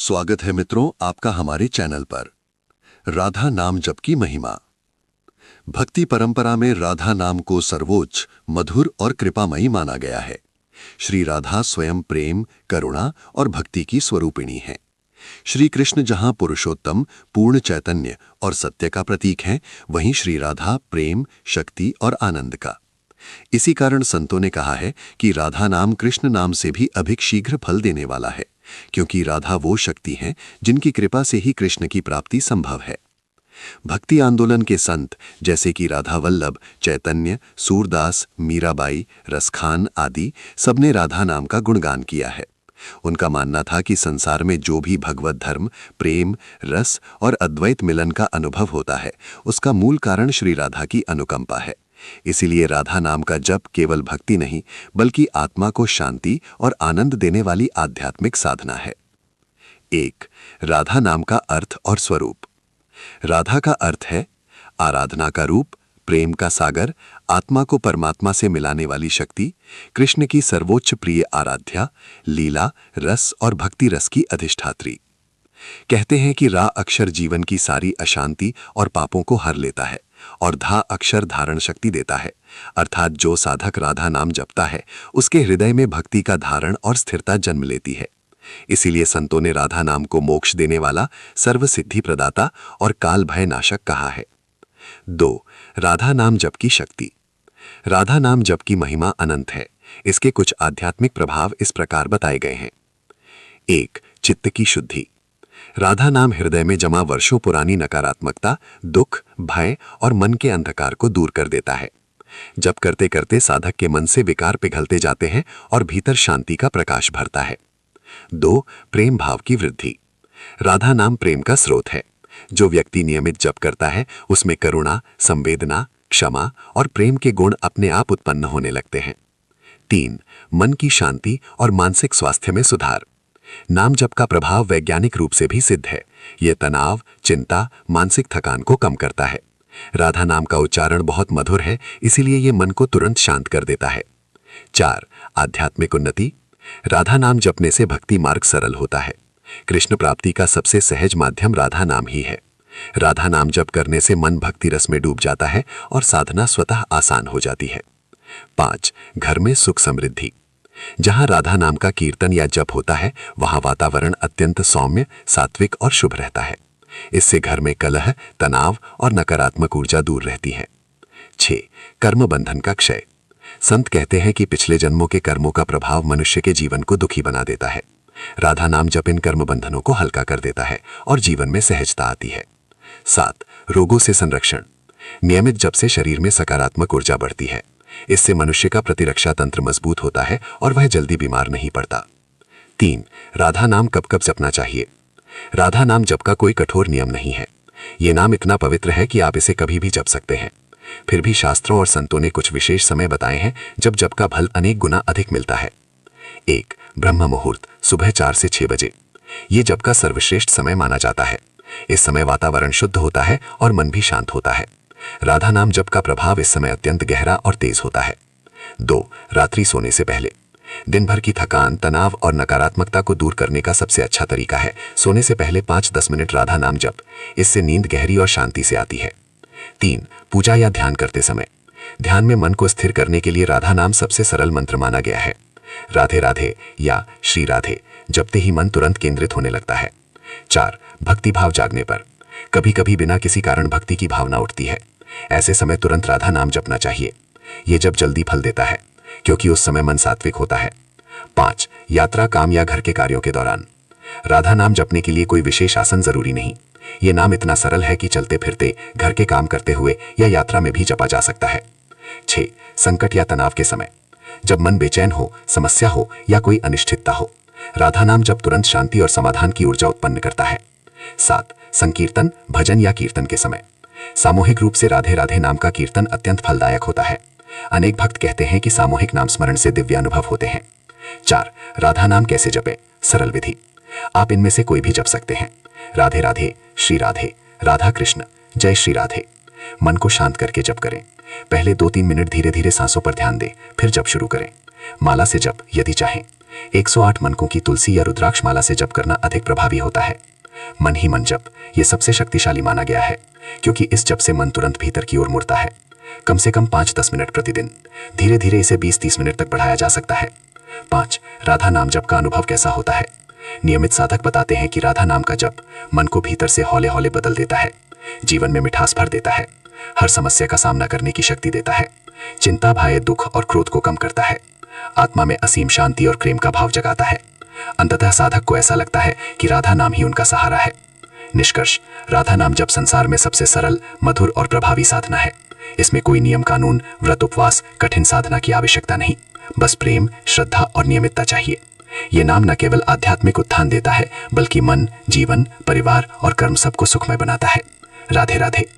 स्वागत है मित्रों आपका हमारे चैनल पर। राधा नाम जप की महिमा। भक्ति परंपरा में राधा नाम को सर्वोच्च, मधुर और कृपामयी माना गया है। श्री राधा स्वयं प्रेम, करुणा और भक्ति की स्वरूपिणी हैं। श्री कृष्ण जहां पुरुषोत्तम, पूर्ण चैतन्य और सत्य का प्रतीक हैं, वहीं श्री राधा प्रेम, शक्ति और आनंद का। इसी कारण संतों ने कहा है कि राधा नाम कृष्ण नाम से भी अधिक शीघ्र फल देने वाला है, क्योंकि राधा वो शक्ति हैं जिनकी कृपा से ही कृष्ण की प्राप्ति संभव है। भक्ति आंदोलन के संत जैसे कि राधा वल्लभ, चैतन्य, सूरदास, मीराबाई, रसखान आदि सबने राधा नाम का गुणगान किया है। उनका मानना था कि संसार में जो भी भगवत धर्म, प्रेम, रस और अद्वैत मिलन का अनुभव होता है, उसका मूल कारण श्री राधा की अनुकंपा है। इसीलिए राधा नाम का जप केवल भक्ति नहीं, बल्कि आत्मा को शांति और आनंद देने वाली आध्यात्मिक साधना है। 1. राधा नाम का अर्थ और स्वरूप। राधा का अर्थ है आराधना का रूप, प्रेम का सागर, आत्मा को परमात्मा से मिलाने वाली शक्ति, कृष्ण की सर्वोच्च प्रिय आराध्या, लीला, रस और भक्ति रस की अधिष्ठात्री। कहते हैं कि रा अक्षर जीवन की सारी अशांति और पापों को हर लेता है और धा अक्षर धारण शक्ति देता है, अर्थात जो साधक राधा नाम जपता है उसके हृदय में भक्ति का धारण और स्थिरता जन्म लेती है। इसीलिए संतों ने राधा नाम को मोक्ष देने वाला, सर्व सिद्धि प्रदाता और काल भय नाशक कहा है। 2. राधा नाम जप की शक्ति। राधा नाम जप की महिमा अनंत है। इसके कुछ आध्यात्मिक प्रभाव इस प्रकार बताए गए हैं। 1. चित्त की शुद्धि। राधा नाम हृदय में जमा वर्षों पुरानी नकारात्मकता, दुख, भय और मन के अंधकार को दूर कर देता है। जप करते करते साधक के मन से विकार पिघलते जाते हैं और भीतर शांति का प्रकाश भरता है। 2. प्रेम भाव की वृद्धि। राधा नाम प्रेम का स्रोत है। जो व्यक्ति नियमित जप करता है उसमें करुणा, संवेदना, क्षमा और प्रेम के गुण अपने आप उत्पन्न होने लगते हैं। 3. मन की शांति और मानसिक स्वास्थ्य में सुधार। नाम जप का प्रभाव वैज्ञानिक रूप से भी सिद्ध है। यह तनाव, चिंता, मानसिक थकान को कम करता है। राधा नाम का उच्चारण बहुत मधुर है, इसीलिए यह मन को तुरंत शांत कर देता है। 4. आध्यात्मिक उन्नति। राधा नाम जपने से भक्ति मार्ग सरल होता है। कृष्ण प्राप्ति का सबसे सहज माध्यम राधा नाम ही है। राधा नाम जप करने से मन भक्ति रस में डूब जाता है और साधना स्वतः आसान हो जाती है। 5. घर में सुख समृद्धि। जहां राधा नाम का कीर्तन या जप होता है, वहां वातावरण अत्यंत सौम्य, सात्विक और शुभ रहता है। इससे घर में कलह, तनाव और नकारात्मक ऊर्जा दूर रहती है। 6. कर्म बंधन का क्षय। संत कहते हैं कि पिछले जन्मों के कर्मों का प्रभाव मनुष्य के जीवन को दुखी बना देता है। राधा नाम जप इन कर्म बंधनों को हल्का कर देता है और जीवन में सहजता आती है। 7. रोगों से संरक्षण। नियमित जप से शरीर में सकारात्मक ऊर्जा बढ़ती है। इससे मनुष्य का प्रतिरक्षा तंत्र मजबूत होता है और वह जल्दी बीमार नहीं पड़ता। 3. राधा नाम कब कब जपना चाहिए। राधा नाम जप का कोई कठोर नियम नहीं है। ये नाम इतना पवित्र है कि आप इसे कभी भी जप सकते हैं। फिर भी शास्त्रों और संतों ने कुछ विशेष समय बताए हैं जब जप का फल अनेक गुना अधिक मिलता है। 1. ब्रह्म मुहूर्त, सुबह 4 से 6 बजे। ये जप का सर्वश्रेष्ठ समय माना जाता है। इस समय वातावरण शुद्ध होता है और मन भी शांत होता है। राधा नाम जप का प्रभाव इस समय अत्यंत गहरा और तेज होता है। 2. रात्रि सोने से पहले। दिन भर की थकान, तनाव और नकारात्मकता को दूर करने का सबसे अच्छा तरीका है सोने से पहले 5-10 मिनट राधा नाम जप। इससे नींद गहरी और शांति से आती है। 3. पूजा या ध्यान करते समय। ध्यान में मन को स्थिर करने के लिए राधा नाम सबसे सरल मंत्र माना गया है। राधे राधे या श्री राधे जपते ही मन तुरंत केंद्रित होने लगता है। 4. भक्ति भाव जागने पर। कभी कभी बिना किसी कारण भक्ति की भावना उठती है। ऐसे समय तुरंत राधा नाम जपना चाहिए। यह जप जल्दी फल देता है क्योंकि उस समय मन सात्विक होता है। 5. यात्रा, काम या घर के कार्यों के दौरान। राधा नाम जपने के लिए कोई विशेष आसन जरूरी नहीं। यह नाम इतना सरल है कि चलते फिरते, घर के काम करते हुए या यात्रा में भी जपा जा सकता है। 6. संकट या तनाव के समय। जब मन बेचैन हो, समस्या हो या कोई अनिश्चितता हो, राधा नाम जप तुरंत शांति और समाधान की ऊर्जा उत्पन्न करता है। 7. संकीर्तन, भजन या कीर्तन के समय। सामूहिक रूप से राधे राधे नाम का कीर्तन अत्यंत फलदायक होता है। अनेक भक्त कहते हैं कि सामूहिक नाम स्मरण से दिव्य अनुभव होते हैं। 4. राधा नाम कैसे जपे, सरल विधि। आप इनमें से कोई भी जप सकते हैं। राधे राधे, श्री राधे, राधा कृष्ण, जय श्री राधे। मन को शांत करके जप करें। पहले 2-3 मिनट धीरे धीरे सांसों पर ध्यान दें, फिर जप शुरू करें। माला से जप यदि चाहें। 108 मनकों की तुलसी या रुद्राक्ष माला से जप करना अधिक प्रभावी होता है। मन ही मन जप ये सबसे शक्तिशाली माना गया है, क्योंकि इस जप से मन तुरंत भीतर की ओर मुड़ता है। कम से कम 5-10 मिनट प्रतिदिन, धीरे धीरे इसे 20-30 मिनट तक बढ़ाया जा सकता है। 5. राधा नाम जप का अनुभव कैसा होता है? नियमित साधक बताते हैं कि राधा नाम का जप मन को भीतर से हौले हौले बदल देता है, जीवन में मिठास भर देता है, हर समस्या का सामना करने की शक्ति देता है, चिंता, भय, दुख और क्रोध को कम करता है, आत्मा में असीम शांति और प्रेम का भाव जगाता है। अंततः साधक को ऐसा लगता है कि राधा नाम ही उनका सहारा है। निष्कर्ष, राधा नाम जप संसार में सबसे सरल, मधुर और प्रभावी साधना है। इसमें कोई नियम कानून, व्रत, उपवास, कठिन साधना की आवश्यकता नहीं, बस प्रेम, श्रद्धा और नियमितता चाहिए। ये नाम न केवल आध्यात्मिक उत्थान देता है, बल्कि मन, जीवन, परिवार और कर्म सबको सुखमय बनाता है। राधे राधे।